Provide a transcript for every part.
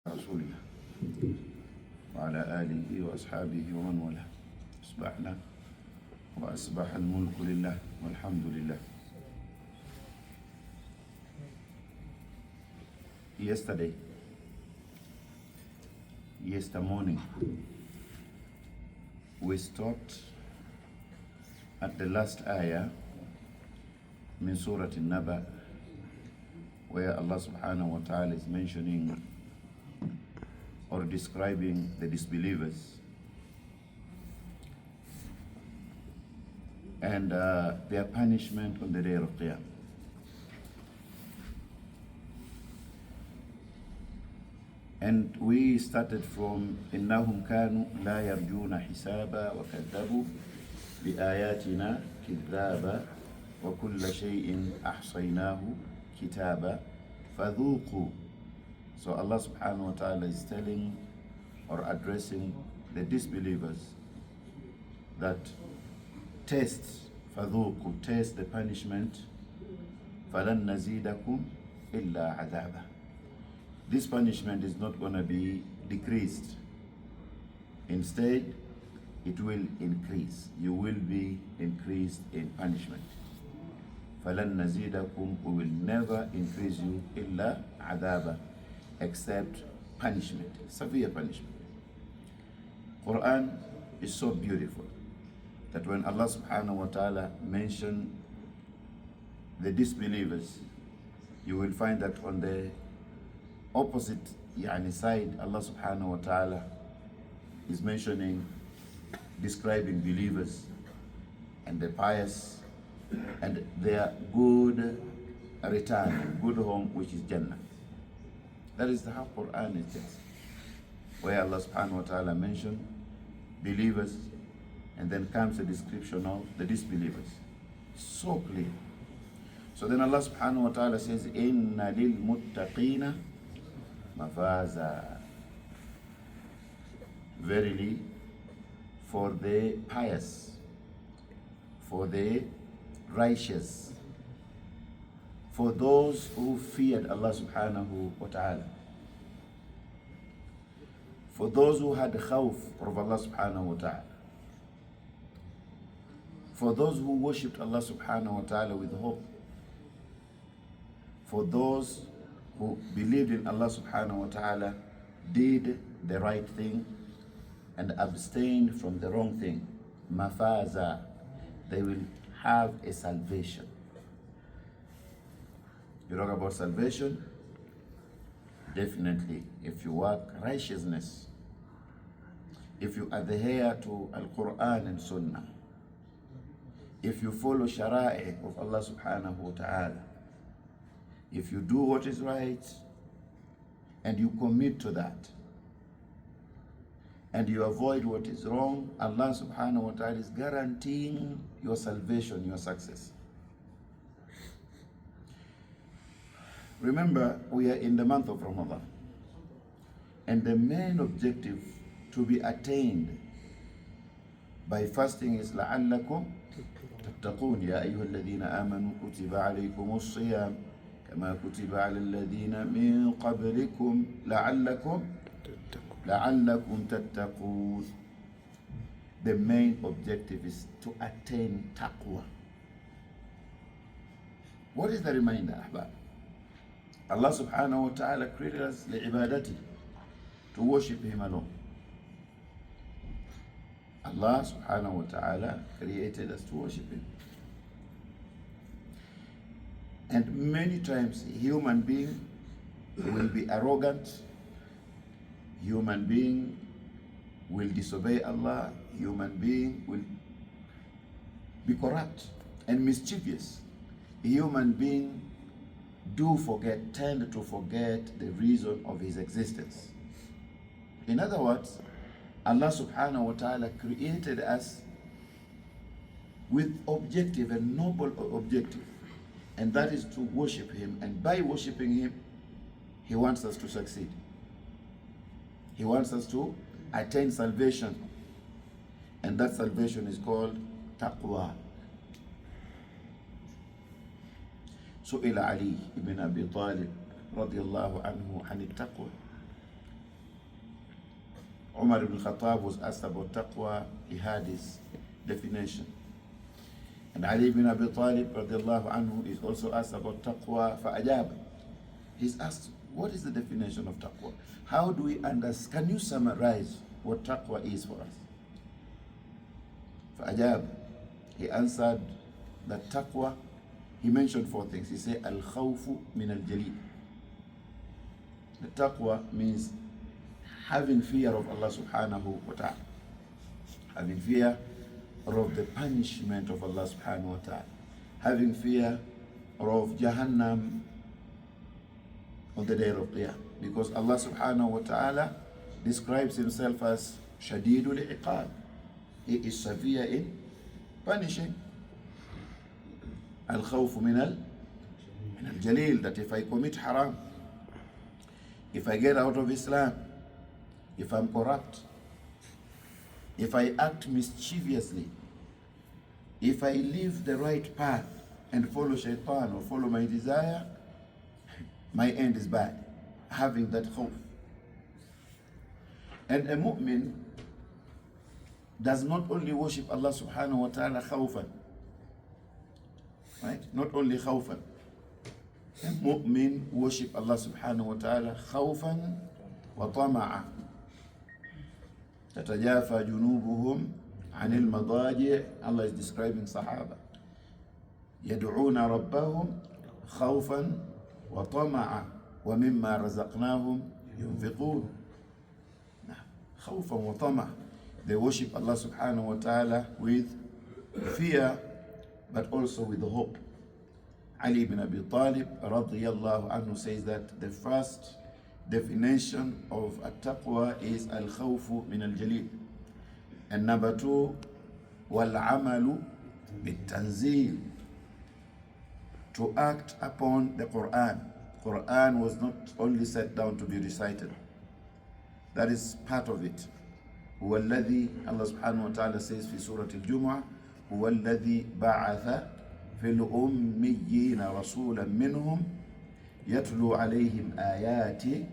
رسول الله وعلى آله وأصحابه ومن والاه. أصبحنا وأصبح الملك لله والحمد لله. Yesterday morning, we stopped at the last ayah in Surat AnNaba, where Allah subhanahu wa ta'ala is mentioning or describing the disbelievers and their punishment on the day of Qiyamah. And we started from إنهم كانوا لا يرجون حسابا وكذبوا بآياتنا كذابا وكل شيء أحصيناه كتابا فذوقوا. So Allah subhanahu wa ta'ala is telling or addressing the disbelievers that taste فذوقوا, taste the punishment, فلن نزيدكم إلا عذابا. This punishment is not going to be decreased. Instead, it will increase. You will be increased in punishment. فَلَن نَزِيدَكُمْ, we will never increase you إِلَّا عَذَابًا, except punishment, severe punishment. Qur'an is so beautiful that when Allah subhanahu wa ta'ala mentioned the disbelievers, you will find that on the opposite side, Allah subhanahu wa ta'ala is mentioning, describing believers and the pious and their good return, good home, which is Jannah. That is how Qur'an is just, where Allah subhanahu wa ta'ala mentioned believers and then comes a description of the disbelievers. So clear. So then Allah subhanahu wa ta'ala says, Inna lilmuttaqeena Mafaazah. Verily, for the pious, for the righteous, for those who feared Allah subhanahu wa ta'ala, for those who had khawf of Allah subhanahu wa ta'ala, for those who worshipped Allah subhanahu wa ta'ala with hope, for those who believed in Allah subhanahu wa ta'ala, did the right thing and abstained from the wrong thing. Mafaazah, they will have a salvation. You talk about salvation? Definitely, if you work righteousness, if you adhere to Al-Qur'an and Sunnah, if you follow Shara'i of Allah subhanahu wa ta'ala, if you do what is right and you commit to that and you avoid what is wrong, Allah subhanahu wa ta'ala is guaranteeing your salvation, your success. Remember, we are in the month of Ramadan, and the main objective to be attained by fasting is لَعَلَّكُمْ تَتَّقُونَ يَا أَيُّهَا الَّذِينَ آمَنُوا كُتِبَ عَلَيْكُمُ الصِّيَامُ كما كتب على الذين من قبلكم لعلكم تتقون. The main objective is to attain taqwa. What is the reminder, Ahbab? Allah subhanahu wa ta'ala created us لعبادته, to worship Him alone. Allah subhanahu wa ta'ala created us to worship Him. And many times human being will be arrogant, human being will disobey Allah, human being will be corrupt and mischievous. Human being tend to forget the reason of his existence. In other words, Allah subhanahu wa ta'ala created us with objective, a noble objective, and that is to worship Him. And by worshiping Him, He wants us to succeed. He wants us to attain salvation. And that salvation is called taqwa. سئل علي بن أبي طالب رضي الله عنه عن التقوى. Umar ibn Khattab was asked about taqwa, he had his definition. And Ali ibn Abi Talib radiallahu anhu is also asked about taqwa, فَأَجَابَ. He's asked, what is the definition of taqwa? How do we understand? Can you summarize what taqwa is for us? فَأَجَابَ. He answered that taqwa, he mentioned 4 things. He said, al-khawfu min al-jalil. The taqwa means having fear of Allah subhanahu wa ta'ala. Having fear of the punishment of Allah subhanahu wa ta'ala. Having fear of Jahannam on the day of Qiyamah. Because Allah subhanahu wa ta'ala describes himself as Shadidul Iqab. He is severe in punishing. Al-khawfu min al-jalil, that if I commit haram, if I get out of Islam, if I'm corrupt, if I act mischievously, if I leave the right path and follow shaitan or follow my desire, my end is bad. Having that khawf. And a mu'min does not only worship Allah subhanahu wa ta'ala khawfan, right? Not only khawfan. A mu'min worship Allah subhanahu wa ta'ala khawfan wa tama'a. تتجافى جنوبهم عن المضاجع. Allah is describing Sahaba. يدعون ربهم خوفا وطمعا ومما رزقناهم ينفقون. خوفا وطمعا. They worship Allah subhanahu wa ta'ala with fear, but also with hope. Ali ibn Abi Talib radiyallahu anhu says that the first definition of at-taqwa is al-khawfu min al-jalil. And number 2, wal-amalu bit-tanzil. To act upon the Qur'an. Qur'an was not only set down to be recited. That is part of it. هو الذي, Allah subhanahu wa ta'ala says في Surat al-Jumu'ah, هو الذي بعث في الأميين رسولا منهم يتلو عليهم آياته.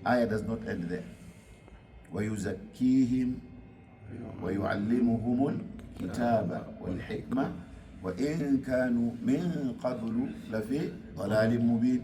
Ayah does not end there. ويزكيهم ويعلمهم الكتاب والحكمة وإن كانوا من قبل لفي ضلال مبين.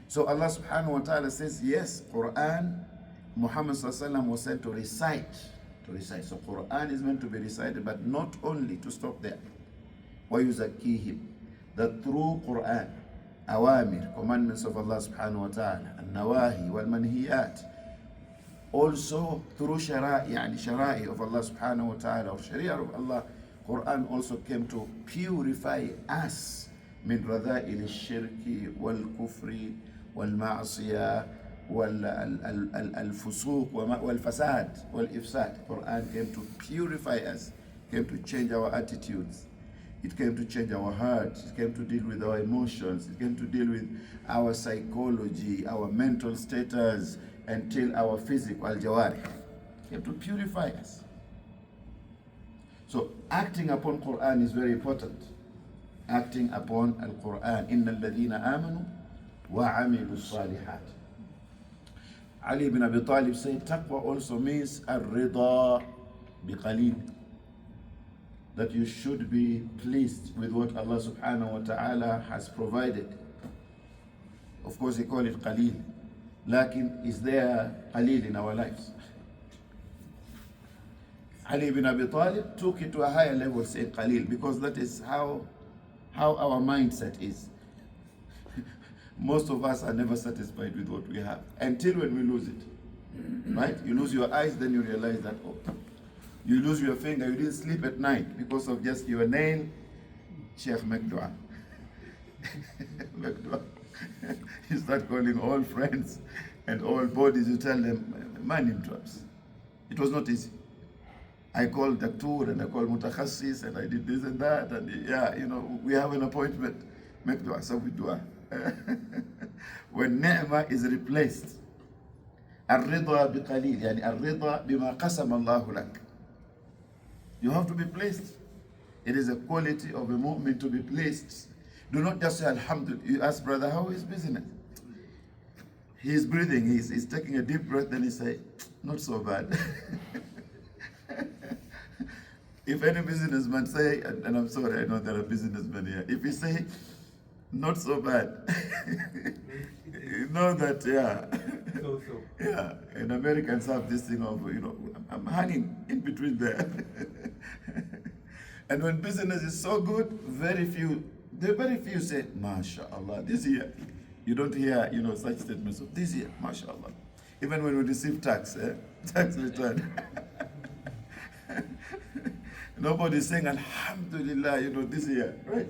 So Allah subhanahu wa ta'ala says, yes, Qur'an, Muhammad sallallahu alaihi wasallam was sent to recite. So Qur'an is meant to be recited, but not only to stop there. ويزكيهم. That through Qur'an, awamir, commandments of Allah subhanahu wa ta'ala, al-nawahi wal-manhiyat, also through shara'i of Allah subhanahu wa ta'ala, or sharia of Allah, Quran also came to purify us min radha'il al-shirki wal-kufri wal-ma'asiyah wal-fusuq wal-fasad wal-ifsad. Quran came to purify us, came to change our attitudes. It came to change our hearts. It came to deal with our emotions. It came to deal with our psychology, our mental status, until our physical al-jawarih. It came to purify us. So acting upon Quran is very important. Acting upon Al-Quran. Inna alladhina amanu wa amilu salihat. Ali ibn Abi Talib said taqwa also means ar-rida bi-qalil. That you should be pleased with what Allah subhanahu wa ta'ala has provided. Of course, they call it qalil. Lakin, is there qalil in our lives? Ali ibn Abi Talib took it to a higher level, saying qalil, because that is how our mindset is. Most of us are never satisfied with what we have until when we lose it. Right? You lose your eyes, then you realize that, oh, you lose your finger, you didn't sleep at night because of just your nail. Sheikh Mekdua. Mekdua. You start calling all friends and all bodies, you tell them, man in traps. It was not easy. I called Doctor and I called Mutakhassis and I did this and that, and yeah, you know, we have an appointment. Mekdua, so we do. When ni'mah is replaced, ar-ridha bi-qalil, yani ar-ridha bima qasama Allahu lak. You have to be pleased. It is a quality of a mu'min to be pleased. Do not just say Alhamdulillah. You ask brother, how is business? He's breathing, he's taking a deep breath, and he say, not so bad. If any businessman say, and I'm sorry, I know there are businessmen here, if he say, not so bad, you know that, yeah. Yeah, and Americans have this thing of, I'm hanging in between there. And when business is so good, very few say, MashaAllah, this year. You don't hear, such statements of this year, MashaAllah. Even when we receive tax return. Nobody's saying, Alhamdulillah, this year, right?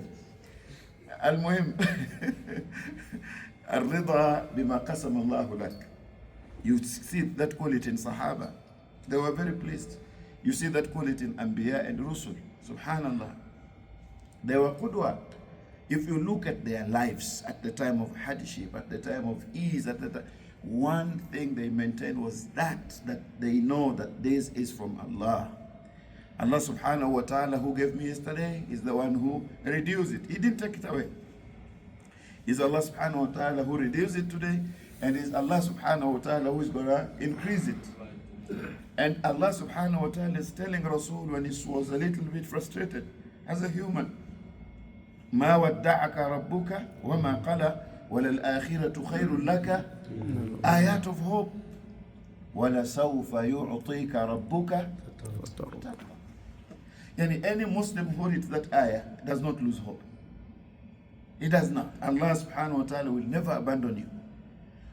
Al-Muhim. Ar-Rida bima qasam Allahu lak. You see that quality in Sahaba. They were very pleased. You see that quality in Anbiya and Rusul. Subhanallah. They were qudwa. If you look at their lives at the time of hardship, at the time of ease, one thing they maintained was that they know that this is from Allah. Allah subhanahu wa ta'ala, who gave me yesterday, is the one who reduced it. He didn't take it away. It's Allah subhanahu wa ta'ala who reduced it today, and it's Allah subhanahu wa ta'ala who is going to increase it. And Allah subhanahu wa ta'ala is telling Rasul when he was a little bit frustrated as a human, ما ودعك ربك وما قلى وللآخرة خير لك. Ayat of hope. وَلَسَوْفَ يُعْطِيكَ رَبُّكَ فَتَرْضَى. Any Muslim who reads that ayah does not lose hope. He does not. Allah subhanahu wa ta'ala will never abandon you.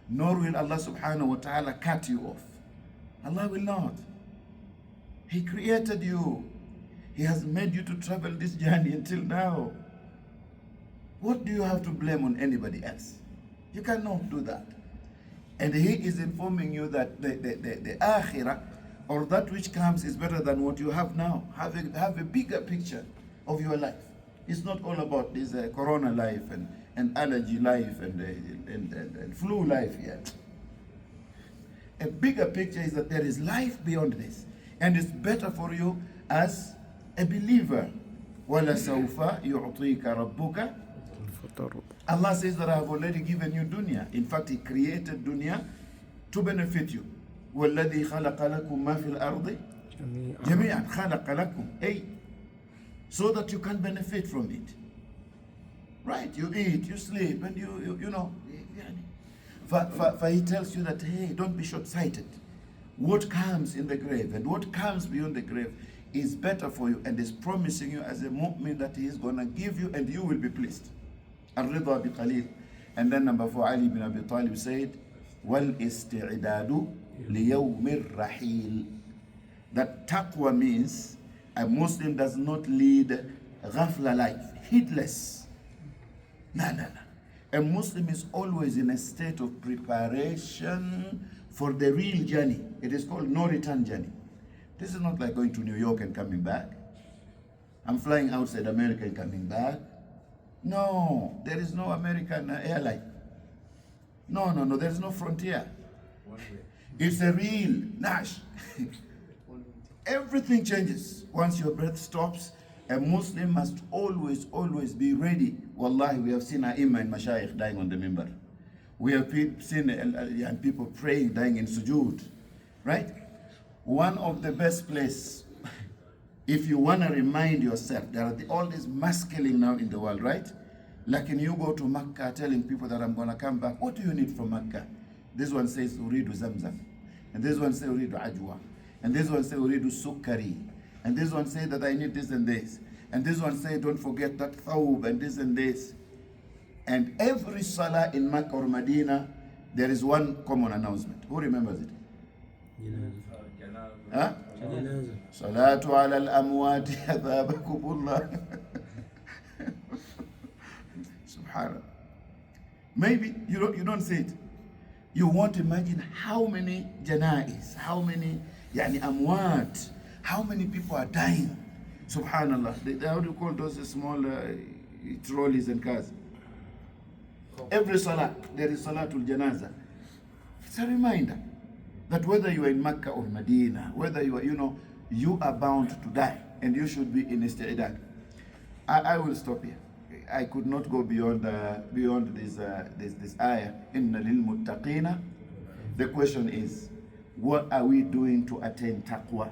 Nor will Allah subhanahu wa ta'ala cut you off. Allah will not. He created you. He has made you to travel this journey until now. What do you have to blame on anybody else? You cannot do that. And he is informing you that the akhirah, or that which comes, is better than what you have now. Have a bigger picture of your life. It's not all about this corona life and allergy life and flu life yet. A bigger picture is that there is life beyond this. And it's better for you as a believer. وَلَسَوْفَ يُعْطِيكَ رَبُّكَ. Allah says that I have already given you dunya. In fact, He created dunya to benefit you. وَالَّذِي خَلَقَ لَكُم مَا فِي الْأَرْضِ جَمِيعًا خَلَقَ لَكُم. So that you can benefit from it. Right? You eat, you sleep, and you know. He tells you that, hey, don't be short-sighted. What comes in the grave and what comes beyond the grave is better for you, and is promising you as a mu'min that He is going to give you and you will be pleased. Ar-Rida bi-qalil. And then number 4, Ali bin Abi Talib said, وَالْإِسْتِعْدَادُ لِيَوْمِ الرَّحِيلِ. That taqwa means a Muslim does not lead ghafla life, heedless. No. A Muslim is always in a state of preparation for the real journey. It is called no return journey. This is not like going to New York and coming back. I'm flying outside America and coming back. No, there is no American airline. No, there is no frontier. It's a real Nash. Everything changes. Once your breath stops, a Muslim must always be ready. Wallahi, we have seen Aimma and Mashayikh dying on the minbar. We have seen people praying, dying in sujood. Right? One of the best places, if you want to remind yourself, there are all this mass killing now in the world, right? Like when you go to Makkah telling people that I'm going to come back, what do you need from Makkah? This one says, Uridu Zamzam. And this one says, Uridu Ajwa. And this one says, Uridu Sukkari. And this one says that I need this and this. And this one says, don't forget that thawb and this and this. And every salah in Makkah or Medina, there is one common announcement. Who remembers it? Huh? Salatu ala al-amwati adhabakumullah. Subhanallah. Maybe you don't say it. You won't imagine how many janais, how many amwat, how many people are dying. Subhanallah. How do you call those small trolleys and cars? Every salah, there is salatul janaza. It's a reminder that whether you are in Mecca or Medina, whether you are, you are bound to die, and you should be in isti'dad. I will stop here. I could not go beyond this ayah. Inna lilmuttaqeena. The question is, what are we doing to attain taqwa?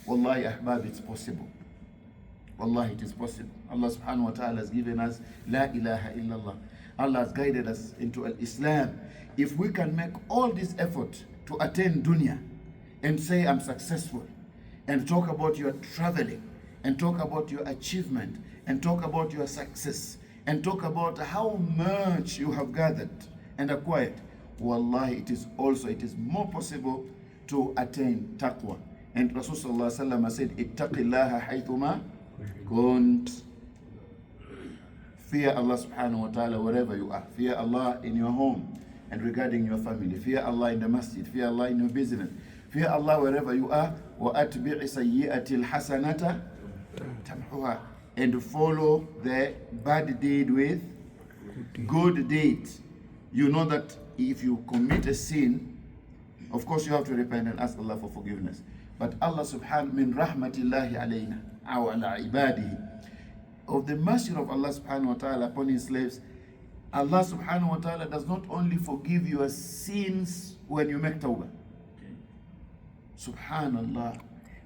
Wallahi ahbab, it's possible. Wallahi, it is possible. Allah subhanahu wa ta'ala has given us La ilaha illallah. Allah has guided us into Islam. If we can make all this effort to attain dunya and say I'm successful, and talk about your traveling, and talk about your achievement, and talk about your success, and talk about how much you have gathered and acquired, wallahi, it is more possible to attain taqwa. And Rasulullah sallallahu alaihi wasallam said, ittaqillaha haythuma kunt. Fear Allah subhanahu wa ta'ala wherever you are. Fear Allah in your home and regarding your family. Fear Allah in the masjid. Fear Allah in your business. Fear Allah wherever you are. وَأَتْبِعِ سَيِّئَةِ الْحَسَنَةَ تَمْحُهَا. And follow the bad deed with good deed. You know that if you commit a sin, of course you have to repent and ask Allah for forgiveness. But Allah subhanahu min rahmatillahi alayna aw ala ibadihi, of the mercy of Allah subhanahu wa ta'ala upon his slaves, Allah subhanahu wa ta'ala does not only forgive your sins when you make tawbah. Subhanallah.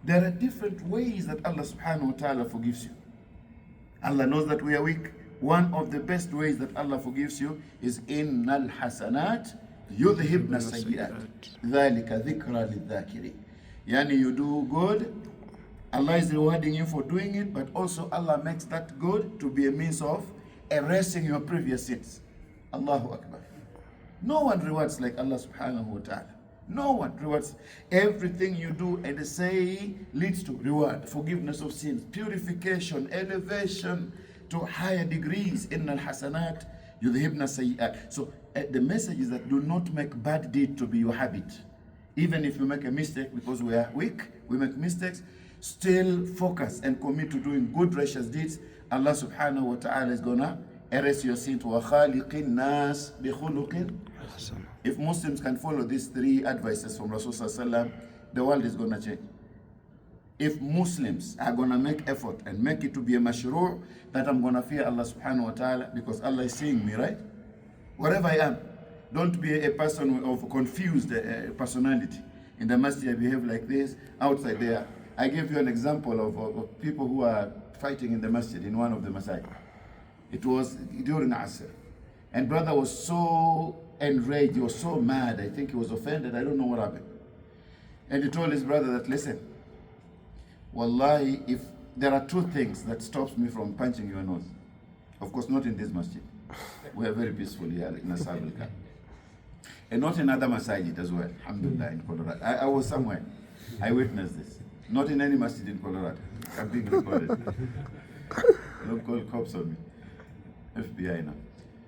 There are different ways that Allah subhanahu wa ta'ala forgives you. Allah knows that we are weak. One of the best ways that Allah forgives you is innal hasanat yudhibna sayyi'at dhalika dhikra lidhakirin. Yani you do good, Allah is rewarding you for doing it, but also Allah makes that good to be a means of erasing your previous sins. Allahu Akbar. No one rewards like Allah subhanahu wa ta'ala. No one rewards. Everything you do and say leads to reward, forgiveness of sins, purification, elevation to higher degrees. Innal hasanat yudhibna sayyi'at. So the message is that do not make bad deed to be your habit. Even if you make a mistake, because we are weak, we make mistakes, still focus and commit to doing good righteous deeds. Allah subhanahu wa ta'ala is gonna erase your sin to وَخَالِقِ النَّاسِ بِخُلُقٍ. If Muslims can follow these three advices from Rasulullah, the world is gonna change. If Muslims are gonna make effort and make it to be a mashru' that I'm gonna fear Allah subhanahu wa ta'ala because Allah is seeing me, right? Wherever I am. Don't be a person of confused personality. In the masjid I behave like this, outside there. I gave you an example of people who are fighting in the masjid, in one of the masjid. It was during Asr. And brother was so enraged, he was so mad, I think he was offended, I don't know what happened. And he told his brother that, listen, wallahi, if there are two things that stops me from punching your nose. Of course, not in this masjid. We are very peaceful here in Asab al-Khan. And not in other masajid as well, alhamdulillah, in Colorado. I was somewhere, I witnessed this. Not in any masjid in Colorado. I'm being recorded. Don't call cops on me. FBI now.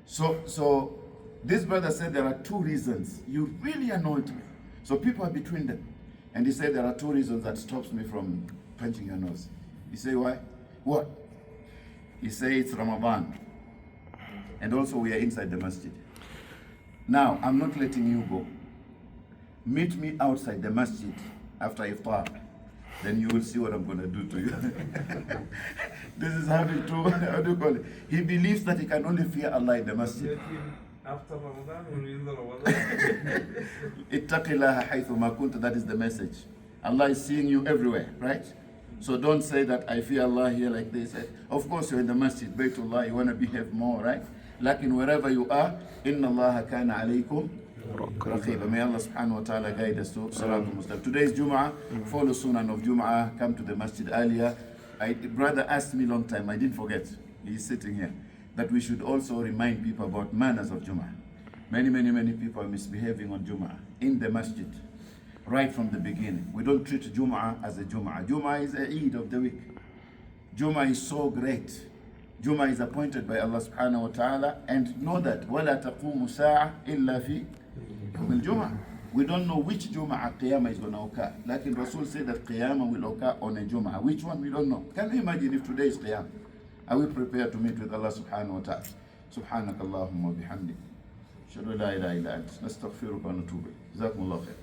So this brother said there are two reasons. You really annoyed me. So people are between them. And he said there are two reasons that stops me from punching your nose. He said, why? What? He said it's Ramadan. And also we are inside the masjid. Now, I'm not letting you go. Meet me outside the masjid after iftar. Then you will see what I'm going to do to you. This is having to, how do you call it? He believes that he can only fear Allah in the masjid. After Ramadan, when we in the Ramadan. Ittaqillaha haythuma kunta, that is the message. Allah is seeing you everywhere, right? So don't say that I fear Allah here like this. Of course, you're in the masjid, Baytullah, you want to behave more, right? Lakin wherever you are, inna Allah kana alaykum raqiba. May Allah subhanahu wa ta'ala guide us to Salatul Muslim. Today's Jum'ah, follow Sunan of Jum'ah, come to the masjid earlier. Brother asked me long time, I didn't forget, he's sitting here, that we should also remind people about manners of Jum'ah. Many people are misbehaving on Jum'ah in the masjid, right from the beginning. We don't treat Jum'ah as a Jum'ah. Jum'ah is a Eid of the week. Jum'ah is so great. Jum'ah is appointed by Allah subhanahu wa ta'ala, and know that وَلَا تَقُومُ سَاعَةً إِلَّا فِي يَوْمِ الْجُمْعَةِ. We don't know which Jum'ah Qiyamah is going to occur. Like Rasul said that Qiyamah will occur on a Jum'ah. Which one we don't know. Can you imagine if today is Qiyamah? Are we prepared to meet with Allah subhanahu wa ta'ala? Subhanakallahumma bihamdik. Shadu la ilaha illa ant. Nastaghfiruka wa natubu. Jazakumullah khair.